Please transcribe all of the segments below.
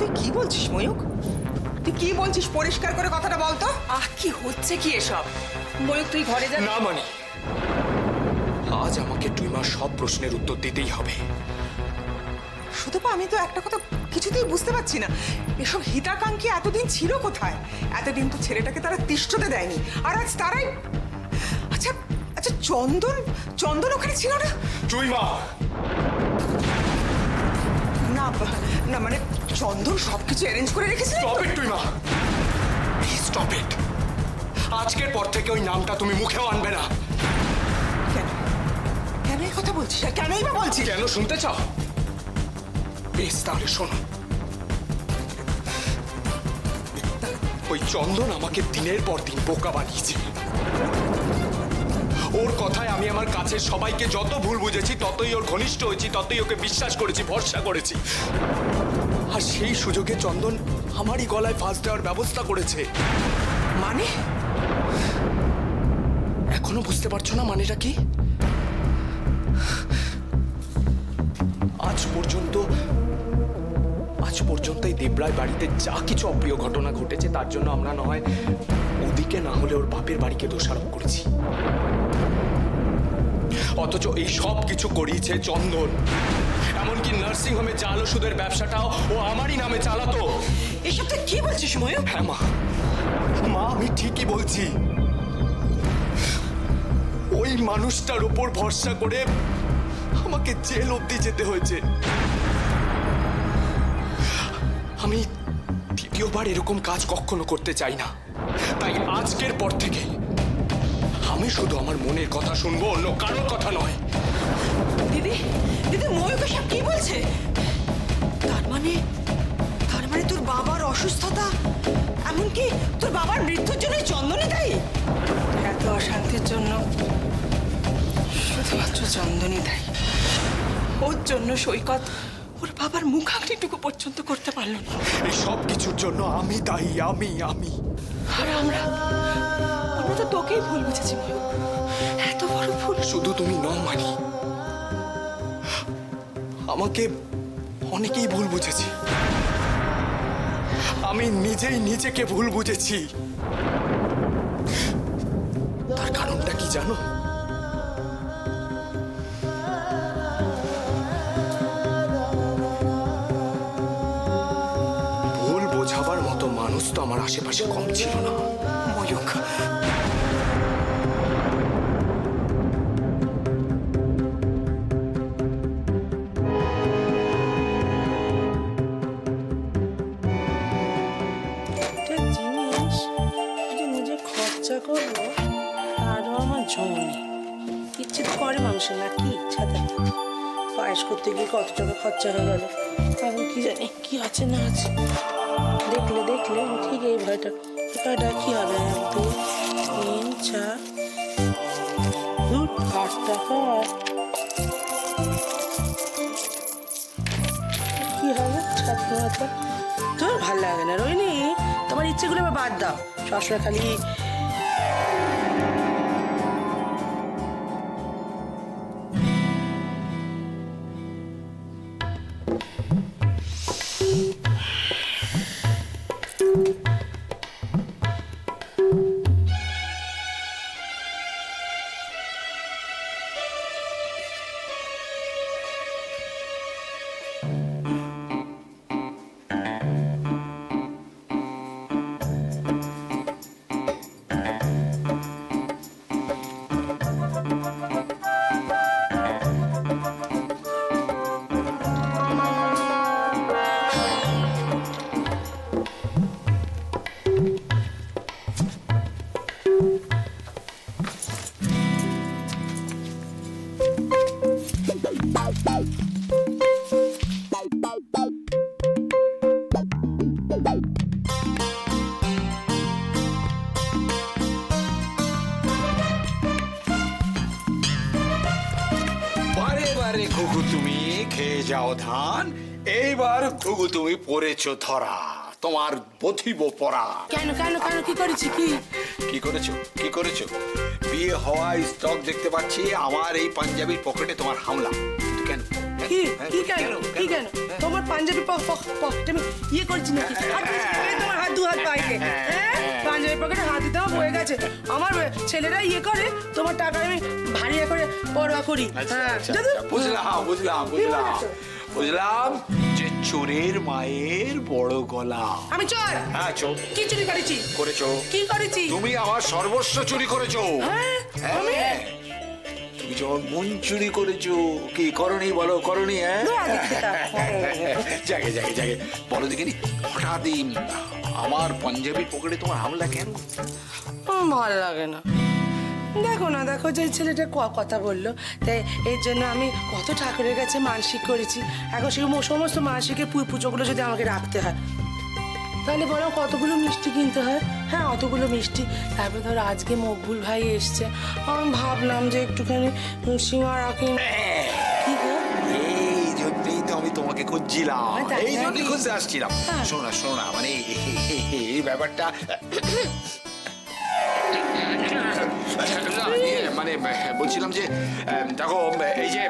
তুই কি বলছিস ময়ূক? তুই কি বলছিস পরিষ্কার করে কথাটা বলতো। কি হচ্ছে কি এসব? ময়ূক তুই ঘরে যা। না মানি, আজ আমাকে টুইমার সব প্রশ্নের উত্তর দিতেই হবে। শুধু আমি তো একটা কথা কিছুতেই বুঝতে পারছি না, এসব হিতাকাঙ্ক্ষী এতদিন ছিল কোথায়? এতদিন তো ছেলেটাকে তারা তিষ্ঠতে দেয়নি, আর আজ তারাই। আচ্ছা আচ্ছা, চন্দন চন্দন ওখানে ছিল না? টুইমা, না না, মানে চন্দন সবকিছু অ্যারেঞ্জ করে রেখেছিল। স্টপ ইট টুইমা, প্লিজ স্টপ ইট। আজকের পর থেকে ওই নামটা তুমি মুখেও আনবে না। কেন কেন এই কথা বলছিস? আর কেনই বা বলছিস? কেন শুনতে চাও? বেশ, তাহলে শোনো। ওই চন্দন আমাকে দিনের পর দিন বোকা বানিয়েছে। ওর কথায় আমি আমার কাছের সবাইকে যত ভুল বুঝেছি, ততই ওর ঘনিষ্ঠ হয়েছি, ততই ওকে বিশ্বাস করেছি, ভরসা করেছি। আর সেই সুযোগে চন্দন আমারই গলায় ফাঁস দেওয়ার ব্যবস্থা করেছে। মানে এখনো বুঝতে পারছো না মানেটা কি? আজ পর্যন্ত এই দেবরায় বাড়িতে যা কিছু অপ্রিয় ঘটনা ঘটেছে, তার জন্য আমরা না হয় ওদিকে না হলে ওর বাপের বাড়িকে দোষারোপ করেছি। অথচ এই সব কিছু করিয়েছে চন্দন। এমনকি নার্সিং হোমে জাল ওষুধের ব্যবসাটাও ও আমারই নামে চালাতো। এসব তুই কি বলছিস ময়ূক? হ্যাঁ মা, আমি ঠিকই বলছি। ওই মানুষটার উপর ভরসা করে আমাকে জেল অবধি যেতে হয়েছে। আমি দ্বিতীয়বার এরকম কাজ কখনো করতে চাই না। তাই আজকের পর থেকে আমি শুধু আমার মনের কথা শুনবো, অন্য কারোর কথা নয়। দিদি দিদি, ময়ূক সব কি বলছে? তার মানে তোর বাবার অসুস্থতা, এমনকি তোর বাবার মৃত্যুর জন্য চন্দনই দায়ী? এত অশান্তির জন্য শুধুমাত্র চন্দনই দায়ী। ওর জন্য সৈকত ওর বাবার মুখাগ্নিটুকু পর্যন্ত করতে পারল না। এই সব কিছুর জন্য আমি দায়ী, আমি। আর আমরা তো তোকেই ভুল বুঝেছি ময়ূক। এত বড় ভুল। শুধু তুমি নও মানি, আমাকে অনেকেই ভুল বুঝেছি। আমি নিজেই নিজেকে ভুল বুঝেছি। তার কারণটা কি জানো? ভুল বোঝাবার মতো মানুষ তো আমার আশেপাশে কম ছিল না ময়ূক, একটা জিনিস যে নিজে খরচা করবো তারও আমার জম নেই। ইচ্ছে তো করে মানুষের, না কি ইচ্ছা থাকে। পায়েস করতে গিয়ে কত টাকা খরচা হয়ে গেল, এখন কি জানি কি আছে না আছে। দেখলে ঠিক এই ভয়টা কি হবে? 1 2 3 4 8 টাকা। কি হবে? ছাত্র মাত্র তোর ভাল লাগে না রোহিণী, তোমার ইচ্ছেগুলো এবার বাদ দাও। সবসময় খালি আরে ঘুঘু, তুমি খেয়ে যাও ধান। এইবার ঘুঘু তুমি পড়েছো ধরা, তোমার বথিব পড়া। কেন কি করেছি? কি করেছো? বিয়ে হওয়া স্টক দেখতে পাচ্ছি আমার এই পাঞ্জাবির পকেটে তোমার হামলা। কেন? কি কেন? তোমার পাঞ্জাবি পকেটে আমি ইয়ে করছি নাকি হাত দিয়েছি, এই তোমার হাত দু হাত বাইকে হ্যাঁ পাঞ্জাবি পকেটে হাত দিতে আমার বয়ে গেছে আমার ছেলেরা ইয়ে করে তোমার টাকা আমি ভারিয়া করে পরোয়া করি হ্যাঁ দাদু বুঝলাম যে চোরের মায়ের বড় গলা। আমি চোর হ্যাঁ চোর কি চুরি করেছি করেছো, কি করেছি তুমি আমার সর্বস্ব চুরি করেছো। হ্যাঁ আমি হ্যাঁ, তুমি যখন মন চুরি করেছো, কি করনি বলো, করনি? হ্যাঁ জাগে জাগে জাগে বলো দেখিনি, হঠাৎ আমার পাঞ্জাবির পকেটে তোমার হামলা কেন? ভালো লাগে না। দেখো না, দেখো যে ছেলেটা কথা বললো, তাই এর জন্য আমি কত ঠাকুরের কাছে মানসিক করেছি। এখন সেই সমস্ত মানসিকের পুজোগুলো যদি আমাকে রাখতে হয়, তাহলে বলো কতগুলো মিষ্টি কিনতে হয়। হ্যাঁ অতগুলো মিষ্টি, তারপর ধরো আজকে মকবুল ভাই এসছে, আমি ভাবলাম যে একটুখানি সিঙ্গারা কিন। কি গো? এই জন্যই তো আমি তোমাকে খুঁজছিলাম, তাই এই জন্যই নাকি? খুঁজতে আসছিলাম। হ্যাঁ। শোনা শোনা মানে এই ব্যাপারটা মানে বলছিলাম যে দেখো এই যে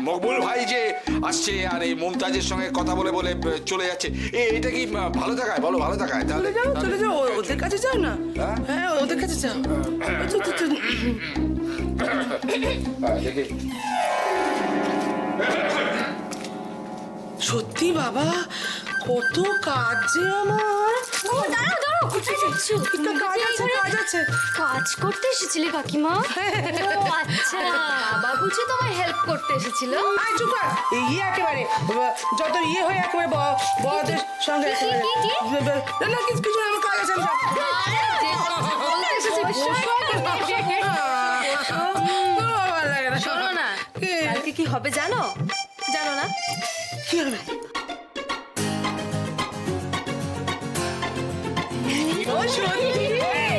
মকবুল ভাই যে আসছে আর এই মুমতাজের সঙ্গে কথা বলে বলে চলে যাচ্ছে, এটা কি ভালো দেখায়? বলো ভালো দেখায়? তাহলে চলে যাও ওদের কাছে যাও না। হ্যাঁ ওদের কাছে যাও। দেখি সত্যি বাবা কত কাজ যে আমার। দাঁড়াও দাঁড়াও, কোথায় যাচ্ছ? কাজ আছে। কাজ করতে এসেছিলে কাকিমা? ও আচ্ছা, বাবা বুঝি তোমায় হেল্প করতে এসেছিল। আয় চুপ কর। এই ইয়ে একেবারে যত ইয়ে হয়ে একেবারে বড়দের সঙ্গে একেবারে কি? না না কিছু না, আমার কাজ আছে। বলতে এসেছি, বিশ্বাস ভালো লাগে না। শোনো না, কালকে কি হবে জানো? জানো না? কি হবে?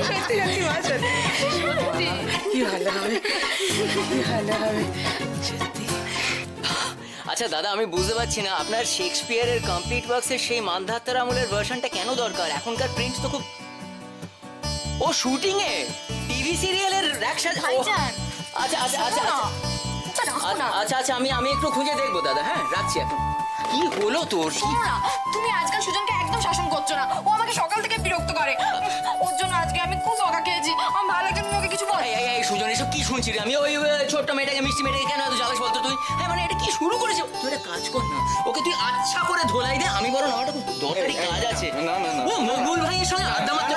সত্যি সত্যি মা, সত্যি কি ভালো হবে, কি ভালো হবে সত্যি। আচ্ছা দাদা, আমি বুঝতে পারছি না আপনার শেক্সপিয়ারের কমপ্লিট ওয়ার্কসের সেই মান্ধাত্তার আমলের ভার্সনটা কেন দরকার? এখনকার প্রিন্ট তো খুব... ও শুটিং এ টিভি সিরিয়ালের র্যাকশন। ভাইজান, আচ্ছা আচ্ছা আচ্ছা শোনো আচ্ছা না, রাখো না। আচ্ছা আচ্ছা আমি একটু খুঁজে দেখবো দাদা। হ্যাঁ রাখছি এখন। কি হলো তোর? শোনো না, তুমি আজকাল সুজনকে একদম শাসন করছো না। ও আমাকে সকাল থেকে বিরক্ত করে। ওর জন্য আজকে আমি খুব বকা খেয়েছি। আমার ভালো লাগে তুমি ওকে কিছু বল। এই সুজন, এসব কি শুনছি রে আমি? ওই ছোট্ট মেয়েটাকে, মিষ্টি মেয়েটাকে কেন এত জ্বালাস বলতো তুই? হ্যাঁ মানে এটা কি শুরু করেছে? তুই একটা কাজ কর না, ওকে তুই আচ্ছা করে ধোলাই দে। আমি বরং আমার একটা খুব দরকারি কাজ আছে। না, না, না। ও মকবুল ভাইয়ের সঙ্গে আড্ডা মারতে...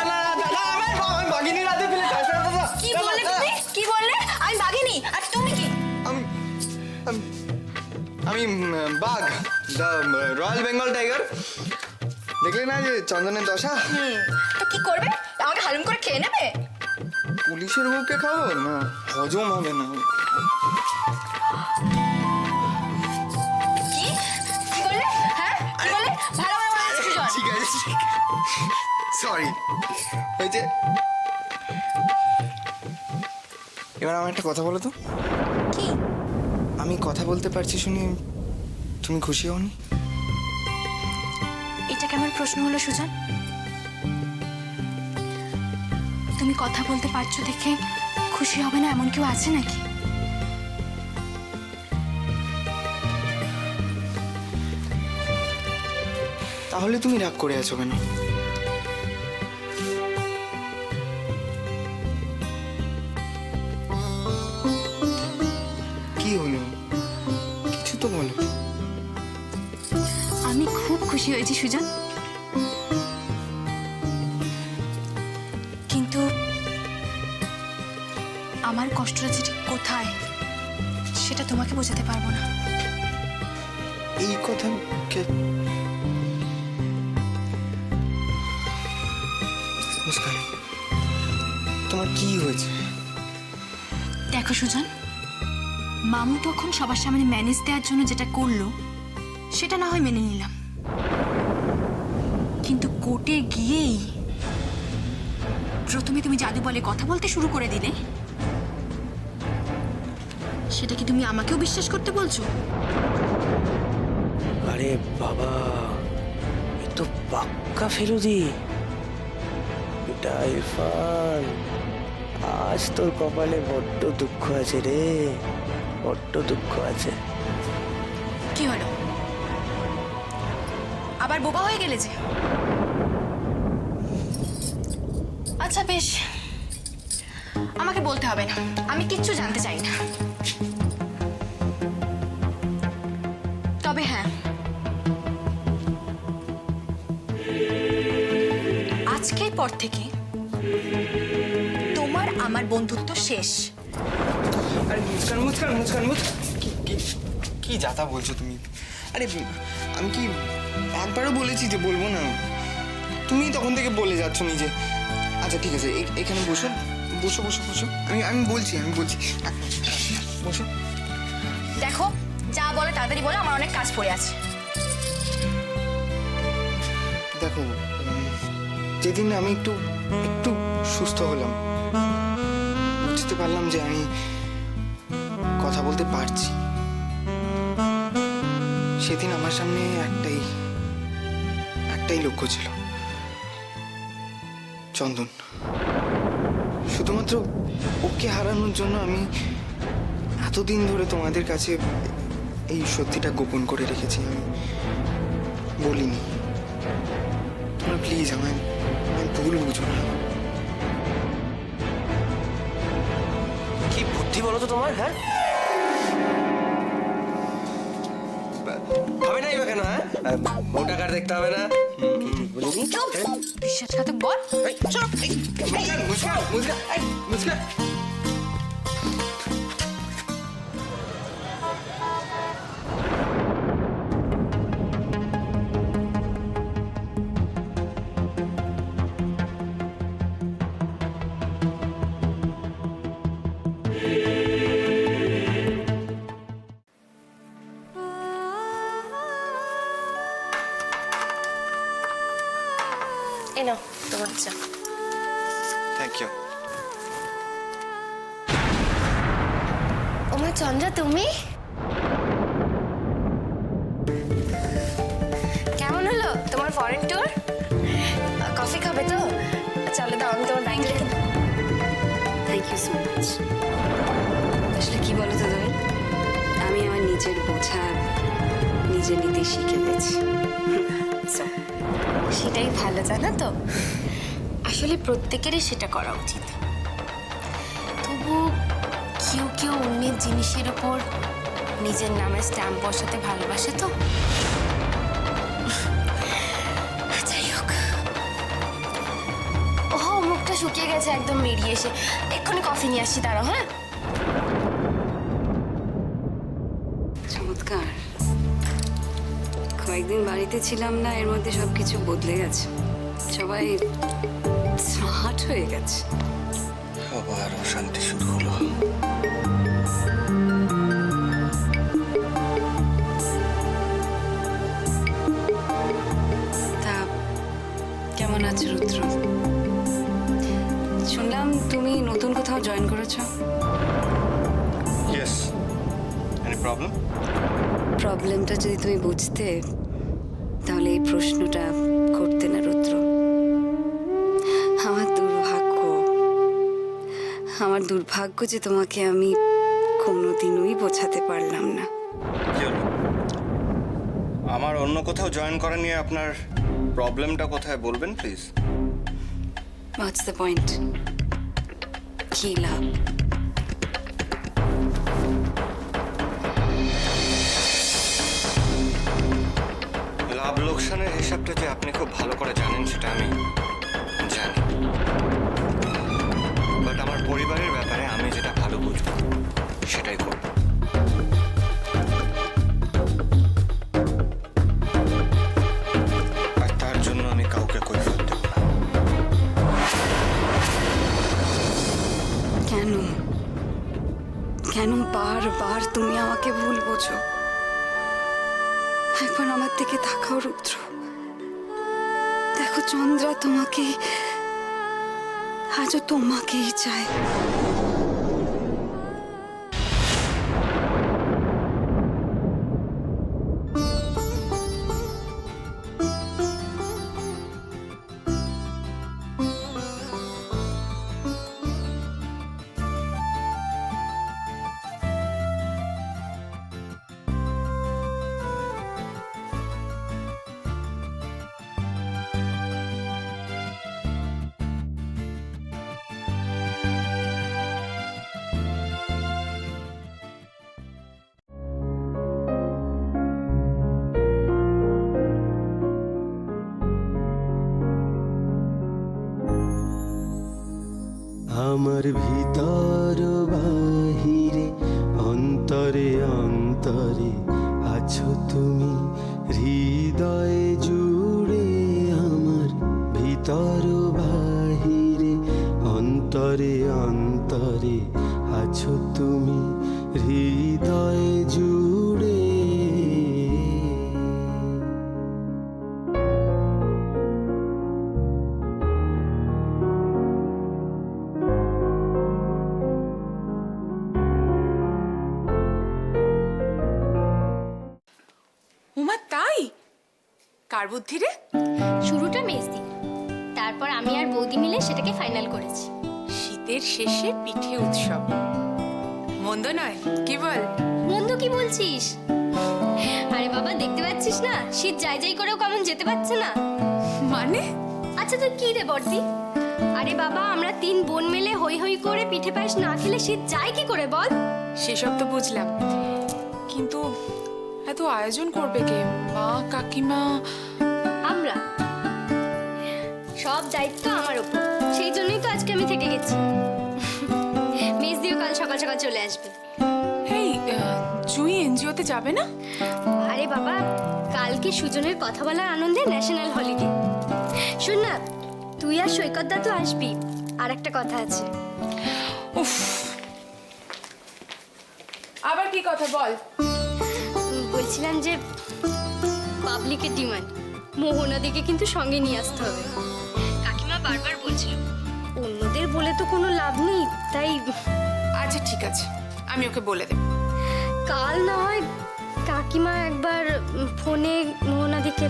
কি বললে তুমি? কি বললে? আমি বাঘিনী আর তুমি কি? আমি বাঘ, দ্য রয়্যাল বেঙ্গল টাইগার। দেখলে না যে চন্দনের দশা? তো কি করবে? আমাকে হালুম করে খেয়ে নেবে? পুলিশের বুকে খাবো না, হজম হবে না। কি? কি বললে? হ্যাঁ? কি বললে? ভালো করে বলো সুজন। ঠিক আছে, সরি হয়েছে। এবার আমার একটা কথা বলো তো। কি? আমি কথা বলতে পারছি শুনে তুমি খুশি হওনি? এটা কেমন প্রশ্ন হলো সুজন? তুমি কথা বলতে পারছো দেখে খুশি হবে না এমন কেউ আছে নাকি? তাহলে তুমি রাগ করে আছো কেন? কি হলো? কিছু তো বলো। আমি খুব খুশি হয়েছি সুজন, কিন্তু আমার কষ্টটা যে ঠিক কোথায় সেটা তোমাকে বোঝাতে পারবো না। এই কথা মুস্কান, তোমার কি হয়েছে? দেখো সুজন, মামু তখন সবার সামনে ম্যানেজ দেওয়ার জন্য যেটা করলো সেটা না হয় মেনে নিলাম, কিন্তু কোর্টে গিয়েই প্রথমে তুমি জাদু বলে কথা বলতে শুরু করে দিলে। সেটা কি তুমি আমাকেও বিশ্বাস করতে বলছো? আরে বাবা, এ তো পাক্কা ফেলুদি। এটা ইরফান, আজ তোর কপালে বড্ড দুঃখ আছে রে, বড্ড দুঃখ আছে। কি হলো? বোবা হয়ে গেলে যে। আচ্ছা বেশ, আমাকে বলতে হবে না, আমি কিচ্ছু জানতে চাই না। তবে হ্যাঁ, আজকের পর থেকে তোমার আমার বন্ধুত্ব শেষ। আরে মুস্কান মুস্কান মুস্কান মুস্কান কি যাতা বলছো তুমি? আরে আমি কি একবারও বলেছি যে বলবো না? তুমি তখন থেকে বলে যাচ্ছ নিজে। আচ্ছা ঠিক আছে, এখানে বসো বসো বসো বসো, আমি বলছি বসো। দেখো, যা বলে তাড়াতাড়ি বলে, আমার অনেক কাজ পড়ে আছে। দেখো, যেদিন আমি একটু সুস্থ হলাম, বুঝতে পারলাম যে আমি কথা বলতে পারছি, সেদিন আমার সামনে একটাই লক্ষ্য ছিল, চন্দন। শুধুমাত্র ওকে হারানোর জন্য আমি এতদিন ধরে তোমাদের কাছে এই সত্যিটা গোপন করে রেখেছি, আমি বলিনি। তোমরা প্লিজ আমায় ভুল বুঝো না। কি বুদ্ধি বলো তো তোমার, হ্যাঁ? হবে না এবার কেন, হ্যাঁ? বউ টাকার দেখতে হবে না, কি ঠিক বলিনি? বিশ্বাসঘাতক বল। মুস্কান এই নাও তোমার চা। Thank you. ওমা চন্দ্রা, তুমি কেমন হলো তোমার ফরেন ট্যুর? কফি খাবে তো? চলো দাও, আমি তোমার ব্যাংকে রেখে দেবো। Thank you so much. আসলে কি বলো তো দোয়েল, আমি আমার নিজের বোঝা নিজে নিতে শিখে গেছি। সেটাই ভালো, জানো তো? আসলে প্রত্যেকেরই সেটা করা উচিত। তবু কেউ অন্যের জিনিসের ওপর নিজের নামে স্ট্যাম্প বসাতে ভালোবাসে তো। যাই হোক, মুখটা শুকিয়ে গেছে একদম, বেরিয়ে এসে এক্ষুনি কফি নিয়ে আসছি, দাঁড়াও। হ্যাঁ, চমৎকার। কয়েকদিন বাড়িতে ছিলাম না, এর মধ্যে সবকিছু বদলে গেছে, সবাই স্মার্ট হয়ে গেছে। আবার অশান্তি শুরু হলো। তা কেমন আছে রুদ্র? শুনলাম তুমি নতুন কোথাও জয়েন করেছো। Yes, any problem? প্রবলেমটা যদি তুমি বুঝতে, তাহলে এই প্রশ্নটা করতে না রুদ্র। আমার দুর্ভাগ্য যে তোমাকে আমি কোনোদিনই বোঝাতে পারলাম না। কি হলো? আমার অন্য কোথাও জয়েন করা নিয়ে আপনার প্রবলেমটা কোথায় বলবেন প্লিজ? What's the point? কি লাভ? লাভ লোকসানের হিসাবটা যে আপনি খুব ভালো করে জানেন সেটা আমি জানি, বাট আমার পরিবারের ব্যাপারে আমি যেটা ভালো বুঝবো সেটাই করব। আর তার জন্য আমি কাউকে কৈফিয়ত দেব না। কেন কেন বারবার তুমি আমাকে ভুল বোঝো? একবার আমার দিকে তাকাও রুদ্র, দেখো চন্দ্রা তোমাকে আজও তোমাকেই চায়। আমার ভিতর বাহিরে অন্তরে অন্তরে আছো তুমি হৃদয়ে জুড়ে আমার ভিতর বাহিরে অন্তরে অন্তরে আছো তুমি হৃদয়ে জুড়ে উমা তাই কার বুদ্ধি রে? শুরুটা মেজদি, তারপর আমি আর বৌদি মিলে সেটাকে ফাইনাল করেছি। শীতের শেষে পিঠে উৎসব, মন্দ নয় কি বল? মন্দ কি বলছিস? আরে বাবা দেখতে পাচ্ছিস না শীত যাই যাই করেও কেমন যেতে পারছে না। মানে আচ্ছা তুই কি রে বর্দি? আরে বাবা আমরা 3 বোন মিলে হই হই করে পিঠে পায়েস না খেলে শীত যায় কি করে বল? সেসব তো বুঝলাম, কিন্তু এত আয়োজন করবে কে? মা, কাকিমা? আমরা, সব দায়িত্ব আমার উপর, সেই জন্যই তো আজকে আমি থেকে গেছি। মেজদিও কাল সকাল সকাল চলে আসবে। এই জুই এনজিওতে যাবে না? আরে বাবা কালকে সুজনের কথা বলার আনন্দে ন্যাশনাল হলিডে। শোন না, তুই আর সৈকত দা তো আসবি, আর একটা কথা আছে। উফ, আবার কি কথা বল? বলছিলাম যে পাবলিকের ডিমান্ড, মোহনাদিকে কিন্তু সঙ্গে নিয়ে আসতে হবে। কাকিমা বারবার বলছিল, অন্যদের বলে তো কোনো লাভ নেই, তাই আচ্ছা ঠিক আছে, আমি ওকে বলে দেব। কাল না হয় কাকিমা একবার ফোনে মোহনাদিকে।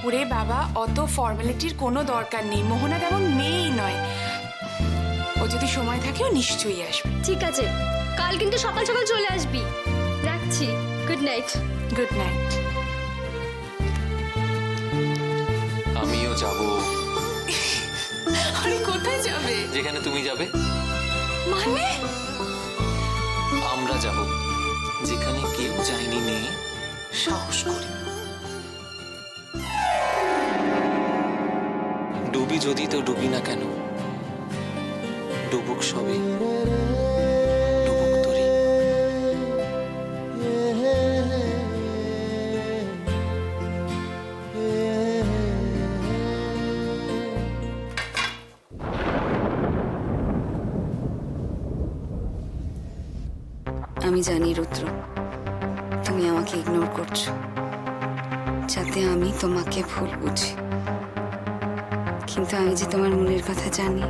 ওরে বাবা, অত ফর্মালিটির কোনো দরকার নেই, মোহনা তেমন মেয়েই নয়। ও যদি সময় থাকে ও নিশ্চয়ই আসবে। ঠিক আছে, কাল কিন্তু সকাল সকাল চলে আসবি। রাখছি, গুড নাইট। Good night. আমিও যাব। আরে কোথায় যাবে? যেখানে তুমি যাবে। মানে? আমরা যাব যেখানে কেউ যায়নি, নিয়ে সাহস করে। ডুবি যদি তো ডুবি না কেন, ডুবুক সবে, ডুবুক তরি। আমি জানি রুদ্র, তুমি আমাকে ইগনোর করছো যাতে আমি তোমাকে ভুল বুঝি, কিন্তু আমি যে তোমার মনের কথা জানি।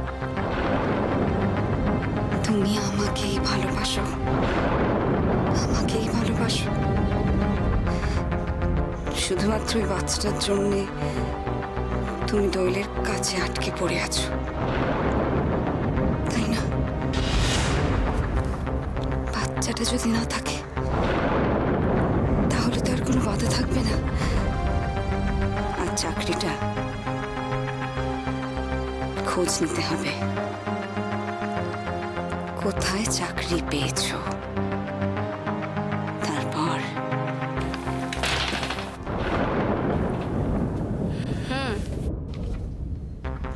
তুমি আমাকেই ভালোবাসো, আমাকেই ভালোবাসো। শুধুমাত্র ওই বাচ্চাটার জন্যে তুমি দোয়েলের কাছে আটকে পড়ে আছো, তাই না? বাচ্চাটা যদি না থাকে তাহলে তো আর কোনো বাধা থাকবে না। আর চাকরিটা খোঁজ নিতে হবে, কোথায় চাকরি পেয়েছো, তারপর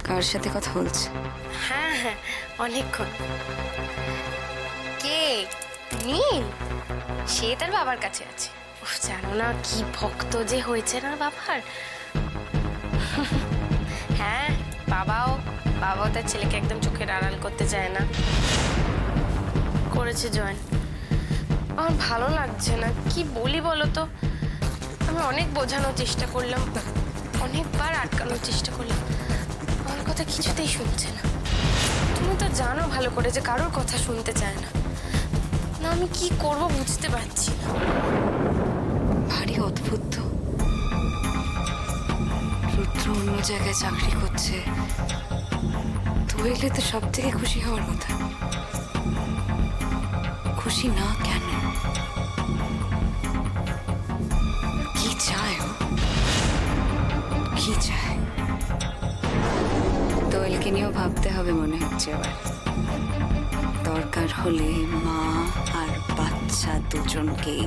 কার সাথে কথা বলছে? হ্যাঁ হ্যাঁ, অনেকক্ষণ। কে? নীল? সে তার বাবার কাছে আছে। উফ, জানো না কি ভক্ত যে হয়েছে না বাবার। হ্যাঁ, বাবাও তার ছেলেকে একদম চোখের আড়াল করতে চায় না। করেছে জয়েন। আমার ভালো লাগছে না, কি বলি বলো তো। আমি অনেক বোঝানোর চেষ্টা করলাম, অনেকবার আটকানোর চেষ্টা করলাম, আমার কথা কিছুতেই শুনছে না। তুমি তো জানো ভালো করে যে কারোর কথা শুনতে চায় না। না আমি কি করব বুঝতে পারছি না। ভারী অদ্ভুত তো। রুদ্র অন্য জায়গায় চাকরি করছে, দোয়েলে তো সব থেকে খুশি হওয়ার কথা। খুশি না কেন? কি চায় ও? কি চায়? দোয়েলকে নিয়েও ভাবতে হবে মনে হচ্ছে এবার। দরকার হলে মা আর বাচ্চা দুজনকেই